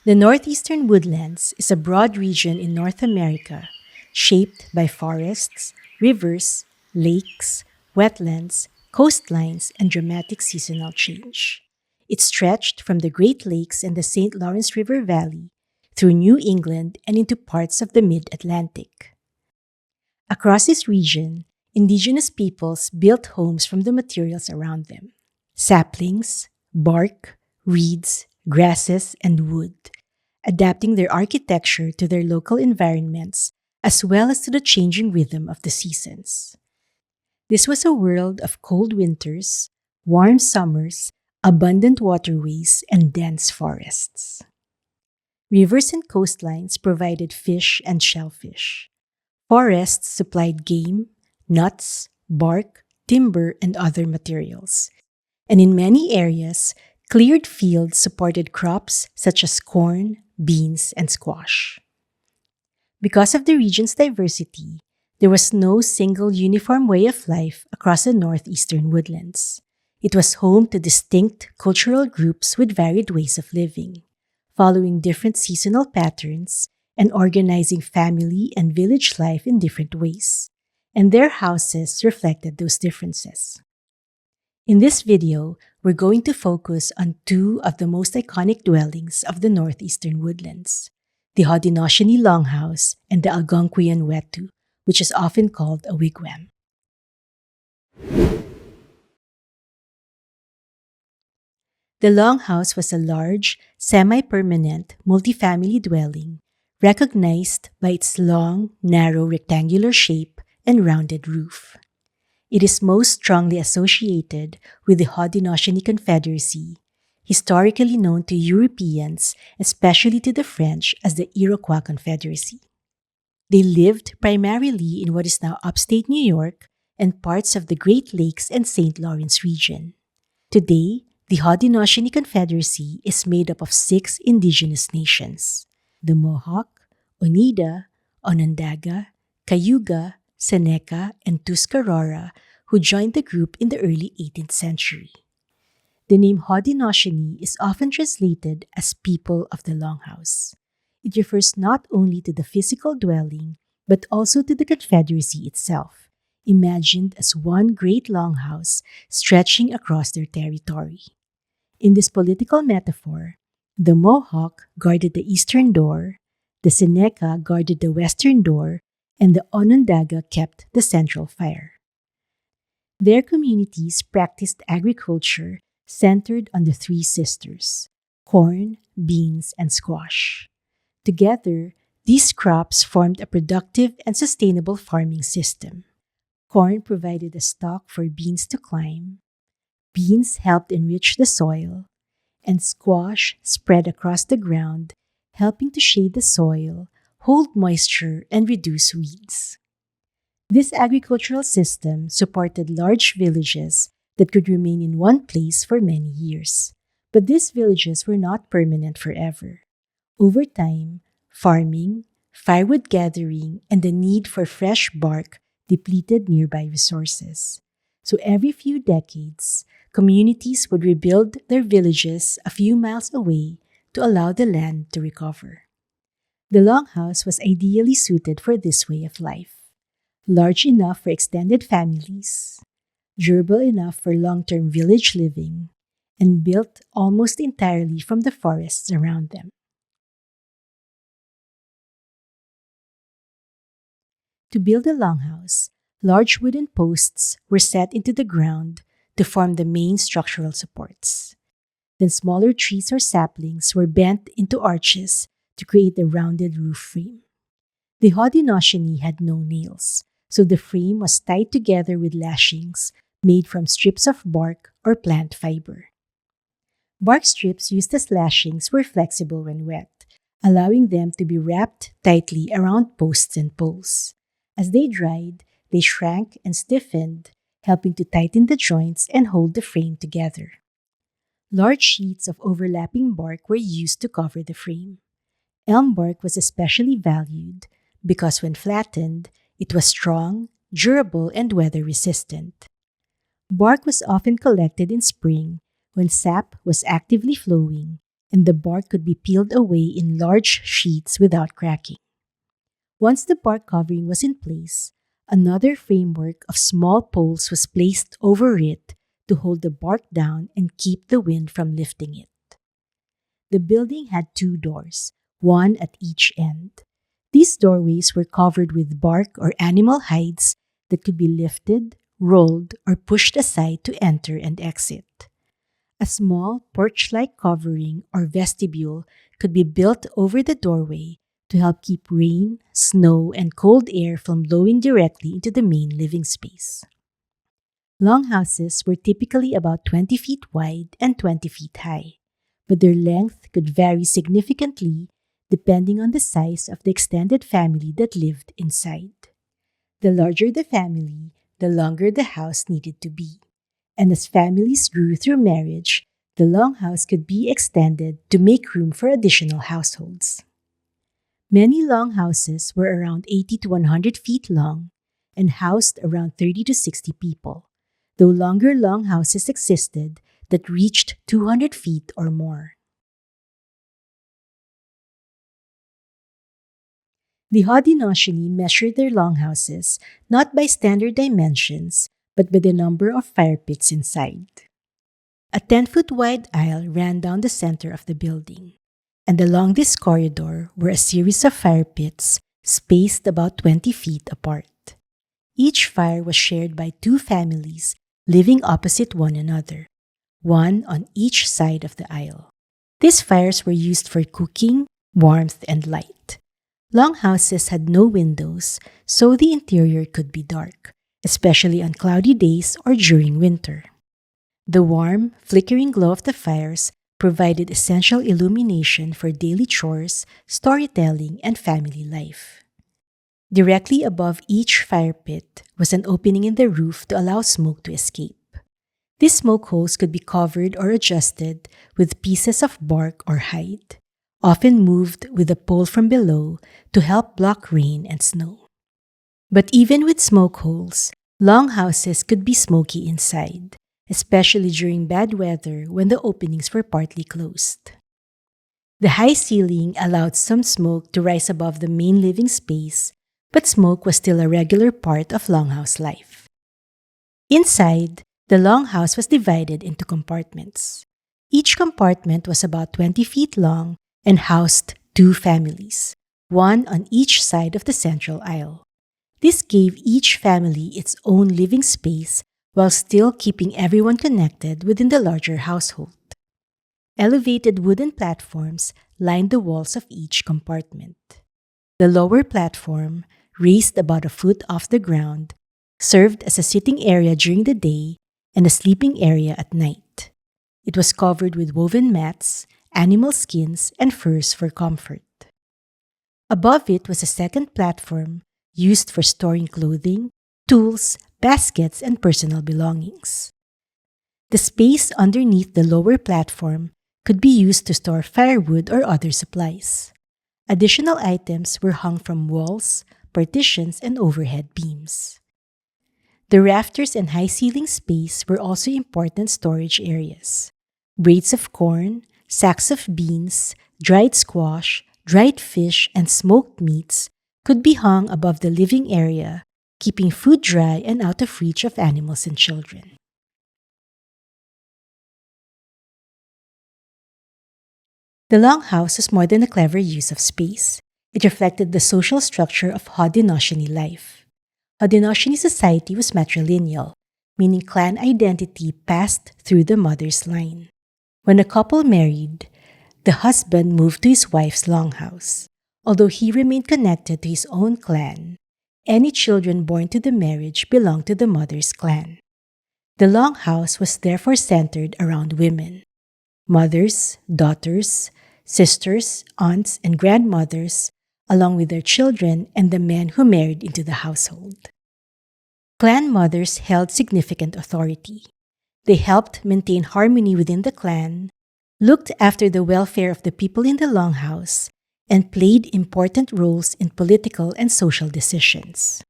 The Northeastern Woodlands is a broad region in North America shaped by forests, rivers, lakes, wetlands, coastlines, and dramatic seasonal change. It stretched from the Great Lakes and the St. Lawrence River Valley through New England and into parts of the mid Atlantic. Across this region, indigenous peoples built homes from the materials around them: saplings, bark, reeds, grasses, and wood, adapting their architecture to their local environments as well as to the changing rhythm of the seasons. This was a world of cold winters, warm summers, abundant waterways, and dense forests. Rivers and coastlines provided fish and shellfish. Forests supplied game, nuts, bark, timber, and other materials. And in many areas, cleared fields supported crops such as corn, beans, and squash. Because of the region's diversity, there was no single uniform way of life across the northeastern woodlands. It was home to distinct cultural groups with varied ways of living, following different seasonal patterns and organizing family and village life in different ways. And their houses reflected those differences. In this video, we're going to focus on two of the most iconic dwellings of the northeastern woodlands: the Haudenosaunee Longhouse and the Algonquian Wetu, which is often called a wigwam. The Longhouse was a large, semi-permanent, multifamily dwelling recognized by its long, narrow rectangular shape and rounded roof. It is most strongly associated with the Haudenosaunee Confederacy, historically known to Europeans, especially to the French, as the Iroquois Confederacy. They lived primarily in what is now upstate New York and parts of the Great Lakes and St. Lawrence region. Today, the Haudenosaunee Confederacy is made up of 6 indigenous nations: the Mohawk, Oneida, Onondaga, Cayuga, Seneca, and Tuscarora, who joined the group in the early 18th century. The name Haudenosaunee is often translated as people of the Longhouse. It refers not only to the physical dwelling, but also to the Confederacy itself, imagined as one great longhouse stretching across their territory. In this political metaphor, the Mohawk guarded the eastern door, the Seneca guarded the western door, and the Onondaga kept the central fire. Their communities practiced agriculture centered on the 3 sisters: corn, beans, and squash. Together, these crops formed a productive and sustainable farming system. Corn provided a stalk for beans to climb, beans helped enrich the soil, and squash spread across the ground, helping to shade the soil, hold moisture, and reduce weeds. This agricultural system supported large villages that could remain in one place for many years. But these villages were not permanent forever. Over time, farming, firewood gathering, and the need for fresh bark depleted nearby resources. So every few decades, communities would rebuild their villages a few miles away to allow the land to recover. The Longhouse was ideally suited for this way of life: large enough for extended families, durable enough for long-term village living, and built almost entirely from the forests around them. To build a longhouse, large wooden posts were set into the ground to form the main structural supports. Then smaller trees or saplings were bent into arches to create the rounded roof frame. The Haudenosaunee had no nails, so the frame was tied together with lashings made from strips of bark or plant fiber. Bark strips used as lashings were flexible when wet, allowing them to be wrapped tightly around posts and poles. As they dried, they shrank and stiffened, helping to tighten the joints and hold the frame together. Large sheets of overlapping bark were used to cover the frame. Elm bark was especially valued because when flattened, it was strong, durable, and weather-resistant. Bark was often collected in spring when sap was actively flowing, and the bark could be peeled away in large sheets without cracking. Once the bark covering was in place, another framework of small poles was placed over it to hold the bark down and keep the wind from lifting it. The building had two doors, one at each end. These doorways were covered with bark or animal hides that could be lifted, rolled, or pushed aside to enter and exit. A small porch-like covering or vestibule could be built over the doorway to help keep rain, snow, and cold air from blowing directly into the main living space. Longhouses were typically about 20 feet wide and 20 feet high, but their length could vary significantly depending on the size of the extended family that lived inside. The larger the family, the longer the house needed to be. And as families grew through marriage, the longhouse could be extended to make room for additional households. Many longhouses were around 80 to 100 feet long and housed around 30 to 60 people, though longer longhouses existed that reached 200 feet or more. The Haudenosaunee measured their longhouses not by standard dimensions, but by the number of fire pits inside. A 10-foot wide aisle ran down the center of the building, and along this corridor were a series of fire pits spaced about 20 feet apart. Each fire was shared by two families living opposite one another, one on each side of the aisle. These fires were used for cooking, warmth, and light. Longhouses had no windows, so the interior could be dark, especially on cloudy days or during winter. The warm, flickering glow of the fires provided essential illumination for daily chores, storytelling, and family life. Directly above each fire pit was an opening in the roof to allow smoke to escape. These smoke holes could be covered or adjusted with pieces of bark or hide, often moved with a pole from below to help block rain and snow. But even with smoke holes, longhouses could be smoky inside, especially during bad weather when the openings were partly closed. The high ceiling allowed some smoke to rise above the main living space, but smoke was still a regular part of longhouse life. Inside, the longhouse was divided into compartments. Each compartment was about 20 feet long and housed two families, one on each side of the central aisle. This gave each family its own living space while still keeping everyone connected within the larger household. Elevated wooden platforms lined the walls of each compartment. The lower platform, raised about a foot off the ground, served as a sitting area during the day and a sleeping area at night. It was covered with woven mats, animal skins, and furs for comfort. Above it was a second platform used for storing clothing, tools, baskets, and personal belongings. The space underneath the lower platform could be used to store firewood or other supplies. Additional items were hung from walls, partitions, and overhead beams. The rafters and high ceiling space were also important storage areas. Braids of corn, sacks of beans, dried squash, dried fish, and smoked meats could be hung above the living area, keeping food dry and out of reach of animals and children. The longhouse was more than a clever use of space. It reflected the social structure of Haudenosaunee life. Haudenosaunee society was matrilineal, meaning clan identity passed through the mother's line. When a couple married, the husband moved to his wife's longhouse. Although he remained connected to his own clan, any children born to the marriage belonged to the mother's clan. The longhouse was therefore centered around women. Mothers, daughters, sisters, aunts, and grandmothers, along with their children and the men who married into the household. Clan mothers held significant authority. They helped maintain harmony within the clan, looked after the welfare of the people in the longhouse, and played important roles in political and social decisions.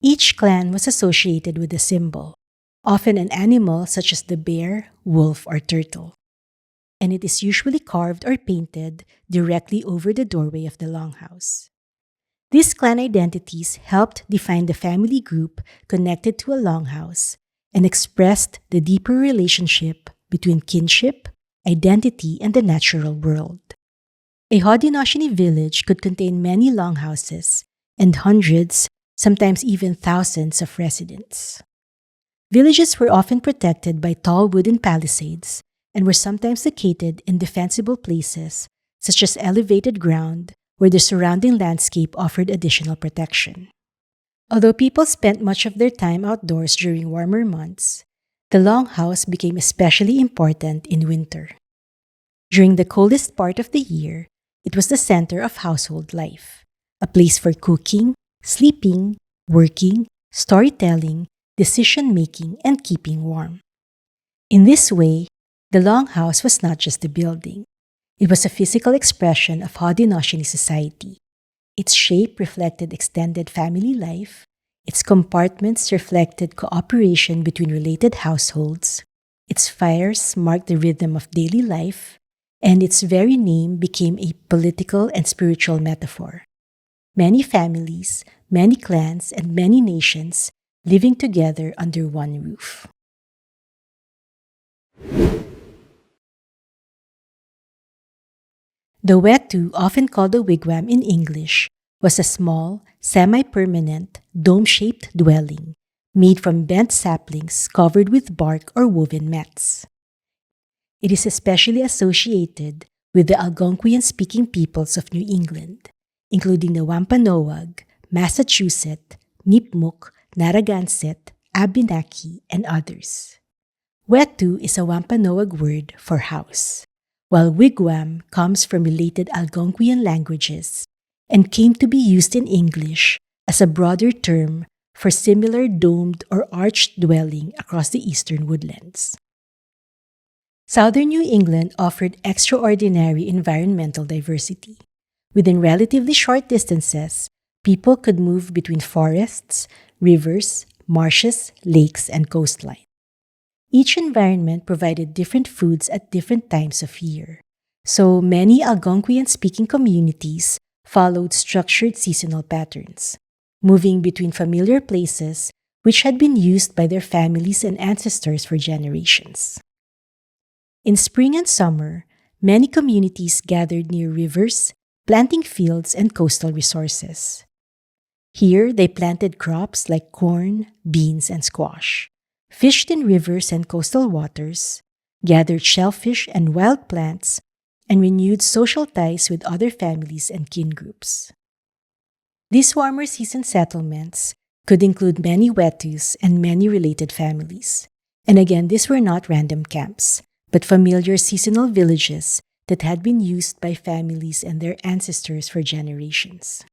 Each clan was associated with a symbol, often an animal such as the bear, wolf, or turtle. and it is usually carved or painted directly over the doorway of the longhouse. These clan identities helped define the family group connected to a longhouse and expressed the deeper relationship between kinship, identity, and the natural world. A Haudenosaunee village could contain many longhouses and hundreds, sometimes even thousands of residents. Villages were often protected by tall wooden palisades and were sometimes located in defensible places, such as elevated ground where the surrounding landscape offered additional protection. Although people spent much of their time outdoors during warmer months, the longhouse became especially important in winter. During the coldest part of the year, it was the center of household life, a place for cooking, sleeping, working, storytelling, decision-making, and keeping warm. In this way, the longhouse was not just a building. It was a physical expression of Haudenosaunee society. Its shape reflected extended family life, its compartments reflected cooperation between related households, its fires marked the rhythm of daily life, and its very name became a political and spiritual metaphor. Many families, many clans, and many nations living together under one roof. The Wetu, often called a wigwam in English, was a small, semi-permanent, dome-shaped dwelling made from bent saplings covered with bark or woven mats. It is especially associated with the Algonquian-speaking peoples of New England, including the Wampanoag, Massachusetts, Nipmuc, Narragansett, Abenaki, and others. Wetu is a Wampanoag word for house, while wigwam comes from related Algonquian languages and came to be used in English as a broader term for similar domed or arched dwelling across the Eastern Woodlands. Southern New England offered extraordinary environmental diversity. Within relatively short distances, people could move between forests, rivers, marshes, lakes, and coastline. Each environment provided different foods at different times of year, so many Algonquian-speaking communities followed structured seasonal patterns, moving between familiar places which had been used by their families and ancestors for generations. In spring and summer, many communities gathered near rivers, planting fields and coastal resources. Here, they planted crops like corn, beans, and squash, fished in rivers and coastal waters, gathered shellfish and wild plants, and renewed social ties with other families and kin groups. These warmer season settlements could include many Wetus and many related families. And again, these were not random camps, but familiar seasonal villages that had been used by families and their ancestors for generations.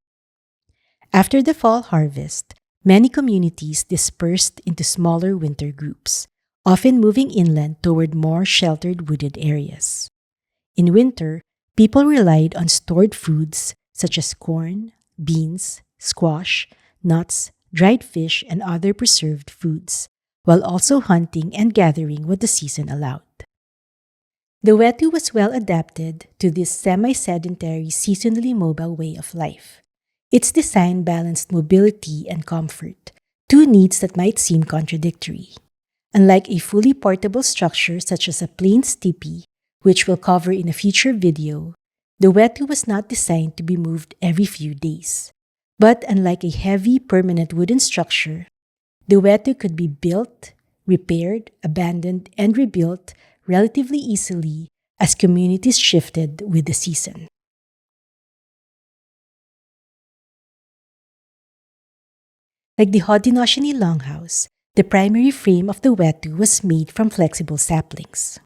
After the fall harvest, many communities dispersed into smaller winter groups, often moving inland toward more sheltered wooded areas. In winter, people relied on stored foods such as corn, beans, squash, nuts, dried fish, and other preserved foods, while also hunting and gathering what the season allowed. The Wetu was well adapted to this semi-sedentary, seasonally mobile way of life. Its design balanced mobility and comfort, two needs that might seem contradictory. Unlike a fully portable structure such as a plains teepee, which we'll cover in a future video, the Wetu was not designed to be moved every few days. But unlike a heavy, permanent wooden structure, the Wetu could be built, repaired, abandoned, and rebuilt relatively easily as communities shifted with the season. Like the Haudenosaunee Longhouse, the primary frame of the Wetu was made from flexible saplings.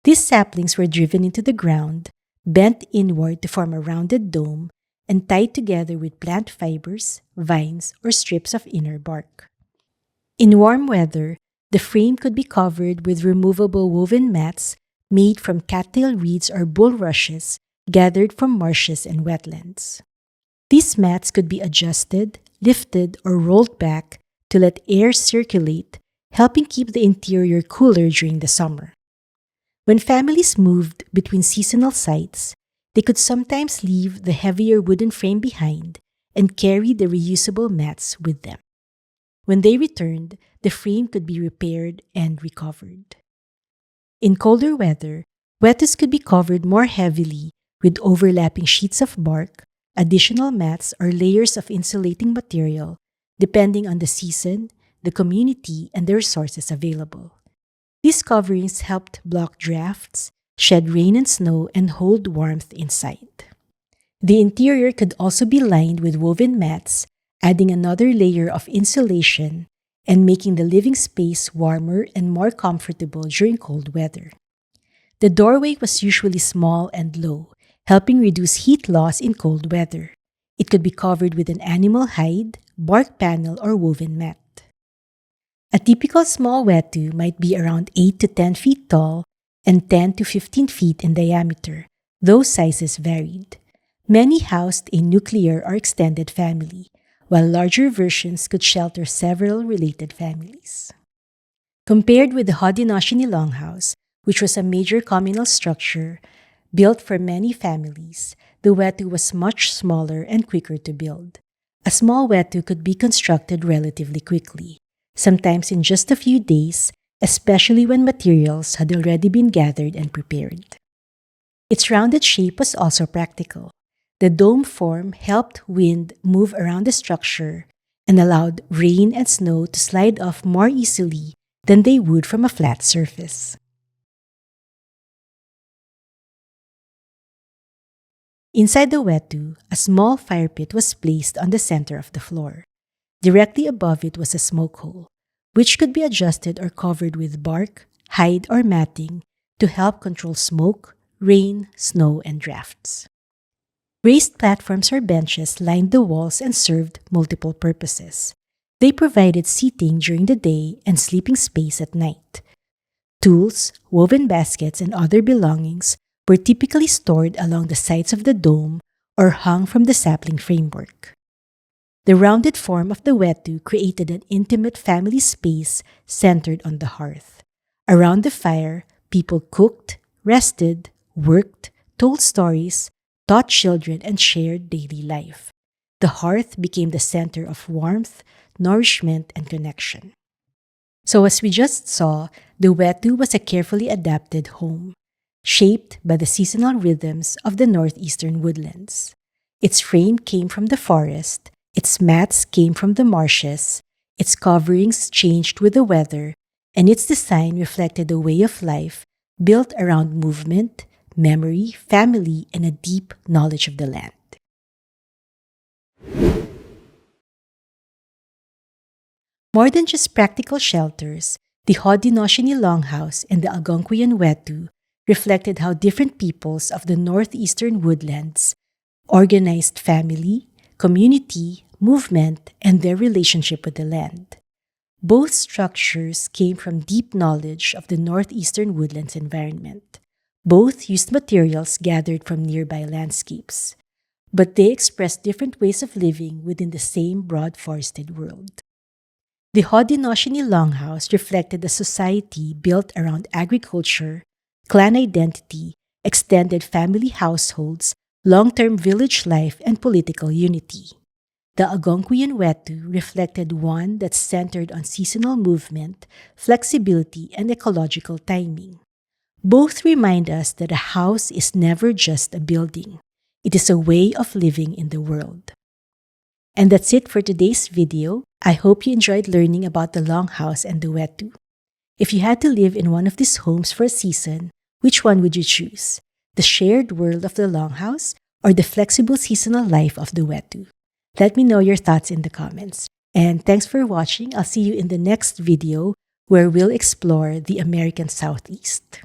These saplings were driven into the ground, bent inward to form a rounded dome, and tied together with plant fibers, vines, or strips of inner bark. In warm weather, the frame could be covered with removable woven mats made from cattail reeds or bulrushes gathered from marshes and wetlands. These mats could be adjusted, lifted, or rolled back to let air circulate, helping keep the interior cooler during the summer. When families moved between seasonal sites, they could sometimes leave the heavier wooden frame behind and carry the reusable mats with them. When they returned, the frame could be repaired and recovered. In colder weather, Wetus could be covered more heavily with overlapping sheets of bark, additional mats, or layers of insulating material, depending on the season, the community, and the resources available. These coverings helped block drafts, shed rain and snow, and hold warmth inside. The interior could also be lined with woven mats, adding another layer of insulation and making the living space warmer and more comfortable during cold weather. The doorway was usually small and low, helping reduce heat loss in cold weather. It could be covered with an animal hide, bark panel, or woven mat. A typical small wetu might be around 8 to 10 feet tall and 10 to 15 feet in diameter, though sizes varied. Many housed a nuclear or extended family, while larger versions could shelter several related families. Compared with the Haudenosaunee Longhouse, which was a major communal structure built for many families, the wetu was much smaller and quicker to build. A small wetu could be constructed relatively quickly, sometimes in just a few days, especially when materials had already been gathered and prepared. Its rounded shape was also practical. The dome form helped wind move around the structure and allowed rain and snow to slide off more easily than they would from a flat surface. Inside the wetu, a small fire pit was placed on the center of the floor. Directly above it was a smoke hole, which could be adjusted or covered with bark, hide, or matting to help control smoke, rain, snow, and drafts. Raised platforms or benches lined the walls and served multiple purposes. They provided seating during the day and sleeping space at night. Tools, woven baskets, and other belongings were typically stored along the sides of the dome or hung from the sapling framework. The rounded form of the wetu created an intimate family space centered on the hearth. Around the fire, people cooked, rested, worked, told stories, taught children, and shared daily life. The hearth became the center of warmth, nourishment, and connection. So as we just saw, the wetu was a carefully adapted home, shaped by the seasonal rhythms of the Northeastern Woodlands. Its frame came from the forest, its mats came from the marshes, its coverings changed with the weather, and its design reflected a way of life built around movement, memory, family, and a deep knowledge of the land. More than just practical shelters, the Haudenosaunee Longhouse and the Algonquian Wetu reflected how different peoples of the Northeastern Woodlands organized family, community, movement, and their relationship with the land. Both structures came from deep knowledge of the Northeastern Woodlands environment. Both used materials gathered from nearby landscapes, but they expressed different ways of living within the same broad forested world. The Haudenosaunee Longhouse reflected a society built around agriculture, clan identity, extended family households, long-term village life, and political unity. The Algonquian Wetu reflected one that centered on seasonal movement, flexibility, and ecological timing. Both remind us that a house is never just a building. It is a way of living in the world. And that's it for today's video. I hope you enjoyed learning about the Longhouse and the Wetu. If you had to live in one of these homes for a season, which one would you choose? The shared world of the Longhouse or the flexible seasonal life of the Wetu? Let me know your thoughts in the comments. And thanks for watching. I'll see you in the next video where we'll explore the American Southeast.